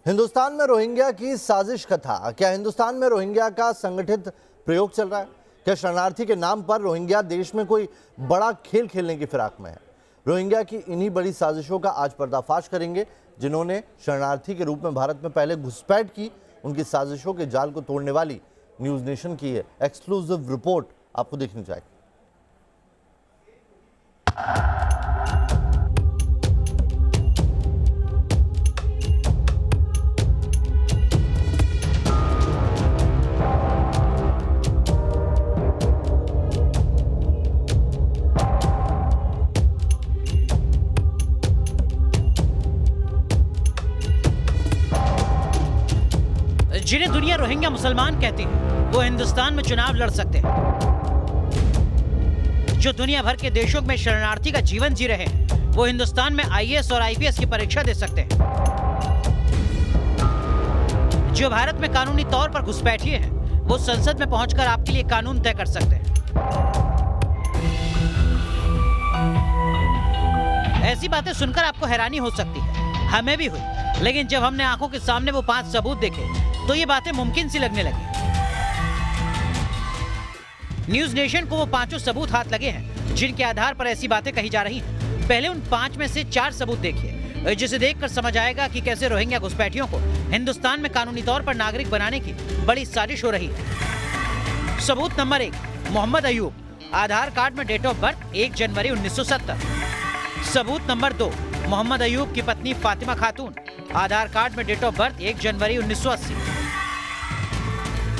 हिंदुस्तान में रोहिंग्या की साजिश कथा। क्या हिंदुस्तान में रोहिंग्या का संगठित प्रयोग चल रहा है? क्या शरणार्थी के नाम पर रोहिंग्या देश में कोई बड़ा खेल खेलने की फिराक में है? रोहिंग्या की इन्हीं बड़ी साजिशों का आज पर्दाफाश करेंगे, जिन्होंने शरणार्थी के रूप में भारत में पहले घुसपैठ की। उनकी साजिशों के जाल को तोड़ने वाली न्यूज नेशन की है एक्सक्लूसिव रिपोर्ट आपको देखनी चाहिए। जिन्हें दुनिया रोहिंग्या मुसलमान कहती है, वो हिंदुस्तान में चुनाव लड़ सकते हैं। जो दुनिया भर के देशों में शरणार्थी का जीवन जी रहे हैं, वो हिंदुस्तान में आईएएस और आईपीएस की परीक्षा दे सकते हैं। जो भारत में कानूनी तौर पर घुसपैठिए हैं, वो संसद में पहुंचकर आपके लिए कानून तय कर सकते हैं। ऐसी बातें सुनकर आपको हैरानी हो सकती है, हमें भी हुई, लेकिन जब हमने आंखों के सामने वो 5 सबूत देखे तो ये बातें मुमकिन सी लगने लगी। न्यूज नेशन को वो 5 सबूत हाथ लगे हैं जिनके आधार पर ऐसी बातें कही जा रही हैं। पहले उन 5 में से 4 सबूत देखिए, जिसे देखकर समझ आएगा कि कैसे रोहिंग्या घुसपैठियों को हिंदुस्तान में कानूनी तौर पर नागरिक बनाने की बड़ी साजिश हो रही है। सबूत नंबर 1, मोहम्मद अयूब, आधार कार्ड में डेट ऑफ बर्थ 1 जनवरी 1970। सबूत नंबर 2, मोहम्मद अयूब की पत्नी फातिमा खातून, आधार कार्ड में डेट ऑफ बर्थ 1 जनवरी 1980।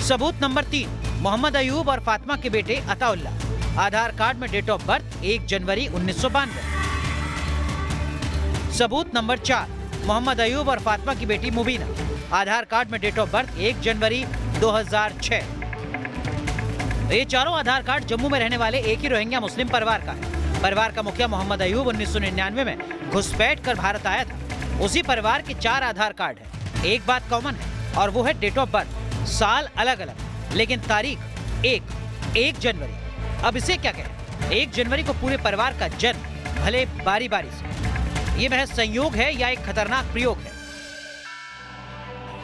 सबूत नंबर 3, मोहम्मद अयूब और फातिमा के बेटे अताउल्ला, आधार कार्ड में डेट ऑफ बर्थ 1 जनवरी 1992। सबूत नंबर 4, मोहम्मद अयूब और फातिमा की बेटी मुबीना, आधार कार्ड में डेट ऑफ बर्थ 1 जनवरी 2006। ये चारों आधार कार्ड जम्मू में रहने वाले एक ही रोहिंग्या मुस्लिम परिवार का है। परिवार का मुखिया मोहम्मद अयूब 1999 में घुसपैठ कर भारत आया था। उसी परिवार के 4 आधार कार्ड हैं। एक बात कॉमन है और वो है डेट ऑफ बर्थ। साल अलग अलग, लेकिन तारीख एक जनवरी। अब इसे क्या कहें? 1 जनवरी को पूरे परिवार का जन्म, भले बारी बारी से। ये महज संयोग है या एक खतरनाक प्रयोग है?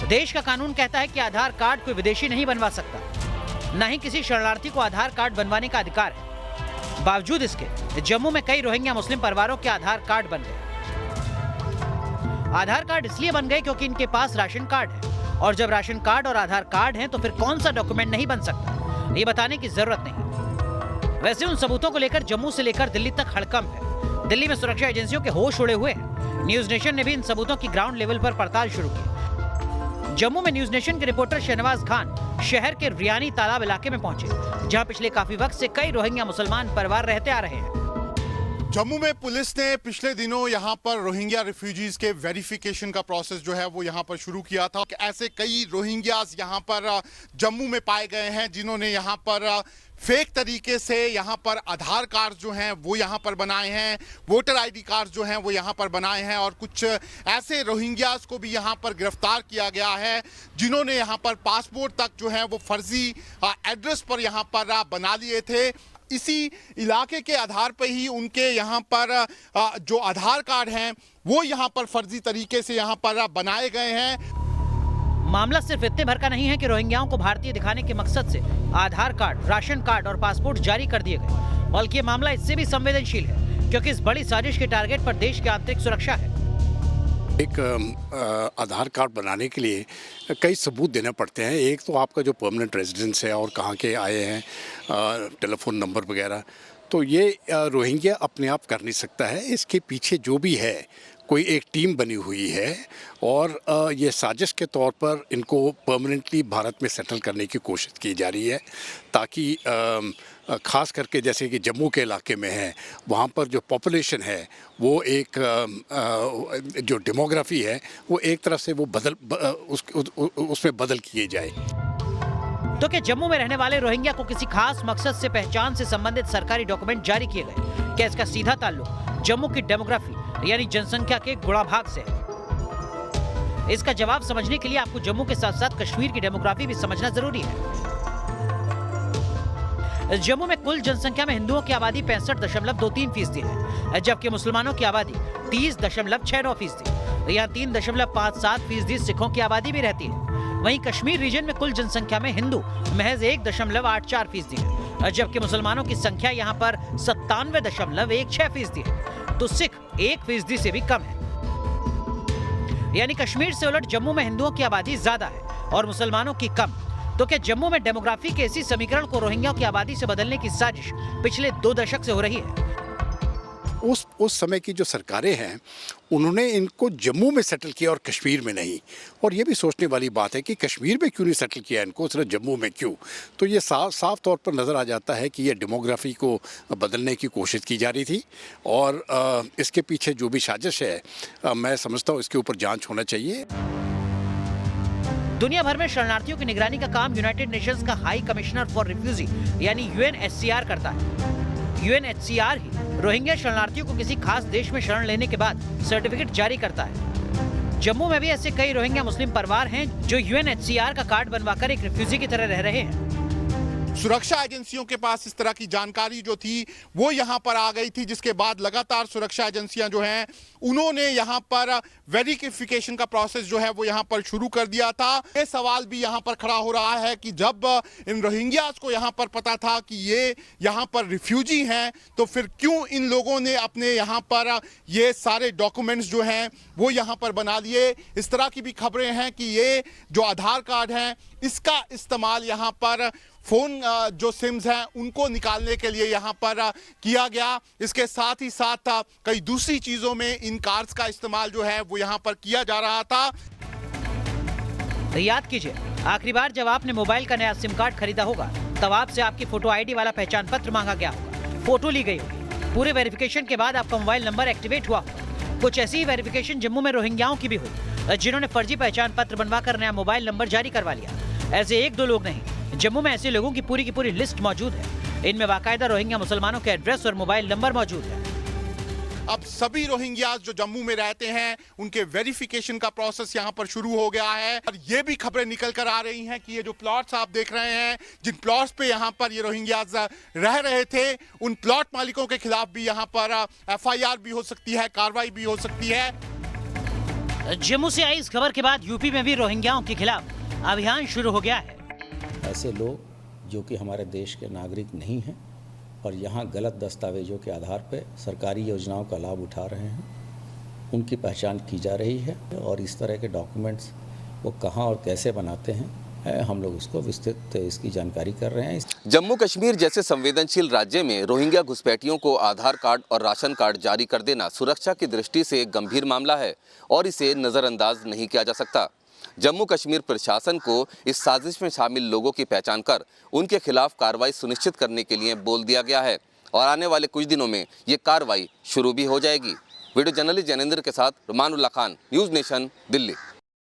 देश का कानून कहता है कि आधार कार्ड कोई विदेशी नहीं बनवा सकता, न ही किसी शरणार्थी को आधार कार्ड बनवाने का अधिकार है। बावजूद इसके जम्मू में कई रोहिंग्या मुस्लिम परिवारों के आधार कार्ड बन गए। आधार कार्ड इसलिए बन गए क्योंकि इनके पास राशन कार्ड है, और जब राशन कार्ड और आधार कार्ड हैं तो फिर कौन सा डॉक्यूमेंट नहीं बन सकता, ये बताने की जरूरत नहीं। वैसे उन सबूतों को लेकर जम्मू से लेकर दिल्ली तक हड़कंप है। दिल्ली में सुरक्षा एजेंसियों के होश उड़े हुए हैं। न्यूज नेशन ने भी इन सबूतों की ग्राउंड लेवल पर पड़ताल शुरू की। जम्मू में न्यूज नेशन के रिपोर्टर शहनवाज खान शहर के रियानी तालाब इलाके में पहुंचे, जहां पिछले काफी वक्त से कई रोहिंग्या मुसलमान परिवार रहते आ रहे हैं। जम्मू में पुलिस ने पिछले दिनों यहां पर रोहिंग्या रिफ्यूजीज के वेरिफिकेशन का प्रोसेस जो है वो यहां पर शुरू किया था। ऐसे कई रोहिंग्यास यहां पर जम्मू में पाए गए हैं जिन्होंने यहां पर फेक तरीके से यहां पर आधार कार्ड जो हैं वो यहां पर बनाए हैं, वोटर आईडी कार्ड जो हैं वो यहां पर बनाए हैं, और कुछ ऐसे रोहिंग्यास को भी यहां पर गिरफ्तार किया गया है जिन्होंने यहां पर पासपोर्ट तक जो है वो फर्जी एड्रेस पर यहां पर बना लिए थे। इसी इलाके के आधार पर ही उनके यहाँ पर जो आधार कार्ड हैं वो यहाँ पर फर्जी तरीके से यहाँ पर बनाए गए हैं। मामला सिर्फ इतने भर का नहीं है कि रोहिंग्याओं को भारतीय दिखाने के मकसद से आधार कार्ड, राशन कार्ड और पासपोर्ट जारी कर दिए गए, बल्कि ये मामला इससे भी संवेदनशील है क्योंकि इस बड़ी साजिश के टारगेट पर देश की आंतरिक सुरक्षा है। एक आधार कार्ड बनाने के लिए कई सबूत देने पड़ते हैं। एक तो आपका जो परमानेंट रेजिडेंस है और कहाँ के आए हैं, टेलीफोन नंबर वगैरह, तो ये रोहिंग्या अपने आप कर नहीं सकता है। इसके पीछे जो भी है कोई एक टीम बनी हुई है और ये साजिश के तौर पर इनको परमानेंटली भारत में सेटल करने की कोशिश की जा रही है, ताकि ख़ास करके जैसे कि जम्मू के इलाके में है, वहाँ पर जो पॉपुलेशन है वो एक जो डेमोग्राफी है वो एक तरफ से वो उसमें बदल किए जाए। तो क्या जम्मू में रहने वाले रोहिंग्या को किसी खास मकसद से पहचान से संबंधित सरकारी डॉक्यूमेंट जारी किए गए? क्या इसका सीधा ताल्लुक जम्मू की डेमोग्राफी यानी जनसंख्या के गुणा भाग से है? इसका जवाब समझने के लिए आपको जम्मू के साथ साथ कश्मीर की डेमोग्राफी भी समझना जरूरी है। जम्मू में कुल जनसंख्या में हिंदुओं की आबादी 65.23% है, जबकि मुसलमानों की आबादी 30.69% यहाँ 3.57% सिखों की आबादी भी रहती है। वहीं कश्मीर रीजन में कुल जनसंख्या में हिंदू महज 1.84% है, जबकि मुसलमानों की संख्या यहाँ पर 97.16% है, तो सिख 1% से भी कम है। यानी कश्मीर से उलट जम्मू में हिंदुओं की आबादी ज्यादा है और मुसलमानों की कम। तो क्या जम्मू में डेमोग्राफी के इसी समीकरण को रोहिंग्याओं की आबादी से बदलने की साजिश पिछले 2 दशक से हो रही है? उस समय की जो सरकारें हैं उन्होंने इनको जम्मू में सेटल किया और कश्मीर में नहीं। और ये भी सोचने वाली बात है कि कश्मीर में क्यों नहीं सेटल किया इनको, सिर्फ जम्मू में क्यों। तो ये साफ तौर पर नज़र आ जाता है कि ये डेमोग्राफी को बदलने की कोशिश की जा रही थी और इसके पीछे जो भी साजिश है मैं समझता हूँ इसके ऊपर जांच होना चाहिए। दुनिया भर में शरणार्थियों की निगरानी का काम यूनाइटेड नेशंस का हाई कमिश्नर फॉर रिफ्यूजी यानी UNHCR करता है। UNHCR ही रोहिंग्या शरणार्थियों को किसी खास देश में शरण लेने के बाद सर्टिफिकेट जारी करता है। जम्मू में भी ऐसे कई रोहिंग्या मुस्लिम परिवार हैं जो UNHCR का कार्ड बनवाकर एक रिफ्यूजी की तरह रह रहे हैं। सुरक्षा एजेंसियों के पास इस तरह की जानकारी जो थी वो यहाँ पर आ गई थी, जिसके बाद लगातार सुरक्षा एजेंसियां जो हैं उन्होंने यहाँ पर वेरिफिकेशन का प्रोसेस जो है वो यहाँ पर शुरू कर दिया था। ये सवाल भी यहाँ पर खड़ा हो रहा है कि जब इन रोहिंग्यास को यहाँ पर पता था कि ये यहाँ पर रिफ्यूजी हैं तो फिर क्यों इन लोगों ने अपने यहाँ पर ये सारे डॉक्यूमेंट्स जो हैं वो यहाँ पर बना लिए। इस तरह की भी खबरें हैं कि ये जो आधार कार्ड है इसका इस्तेमाल यहाँ पर फोन जो सिम्स हैं उनको निकालने के लिए यहाँ पर किया गया। इसके साथ ही साथ कई दूसरी चीजों में इन कार्ड्स का इस्तेमाल जो है वो यहाँ पर किया जा रहा था। तो याद कीजिए, आखिरी बार जब आपने मोबाइल का नया सिम कार्ड खरीदा होगा तब आपसे आपकी फोटो आईडी वाला पहचान पत्र मांगा गया होगा, फोटो ली गई होगी, पूरे वेरिफिकेशन के बाद आपका मोबाइल नंबर एक्टिवेट हुआ होगा। कुछ ऐसी ही वेरिफिकेशन जम्मू में रोहिंग्याओं की भी हुई, जिन्होंने फर्जी पहचान पत्र बनवाकर नया मोबाइल नंबर जारी करवा लिया। ऐसे 1-2 लोग नहीं, जम्मू में ऐसे लोगों की पूरी लिस्ट मौजूद है। इनमें बाकायदा रोहिंग्या मुसलमानों के एड्रेस और मोबाइल नंबर मौजूद है। अब सभी रोहिंग्यास जो जम्मू में रहते हैं उनके वेरिफिकेशन का प्रोसेस यहाँ पर शुरू हो गया है और ये भी खबरें निकल कर आ रही हैं कि ये जो प्लॉट्स आप देख रहे हैं, जिन प्लॉट्स पे यहाँ पर ये रोहिंग्यास रह रहे थे, उन प्लॉट मालिकों के खिलाफ भी यहाँ पर FIR भी हो सकती है, कार्रवाई भी हो सकती है। जम्मू से आई इस खबर के बाद यूपी में भी रोहिंग्याओं के खिलाफ अभियान शुरू हो गया है। ऐसे लोग जो कि हमारे देश के नागरिक नहीं हैं और यहाँ गलत दस्तावेजों के आधार पर सरकारी योजनाओं का लाभ उठा रहे हैं, उनकी पहचान की जा रही है और इस तरह के डॉक्यूमेंट्स वो कहाँ और कैसे बनाते हैं हम लोग उसको विस्तृत इसकी जानकारी कर रहे हैं। जम्मू कश्मीर जैसे संवेदनशील राज्य में रोहिंग्या घुसपैठियों को आधार कार्ड और राशन कार्ड जारी कर देना सुरक्षा की दृष्टि से एक गंभीर मामला है और इसे नज़रअंदाज नहीं किया जा सकता। जम्मू कश्मीर प्रशासन को इस साजिश में शामिल लोगों की पहचान कर उनके खिलाफ कार्रवाई सुनिश्चित करने के लिए बोल दिया गया है और आने वाले कुछ दिनों में ये कार्रवाई शुरू भी हो जाएगी। वीडियो जर्नलिस्ट जैनेंद्र के साथ रुमान उल्लाह खान, न्यूज़ नेशन, दिल्ली।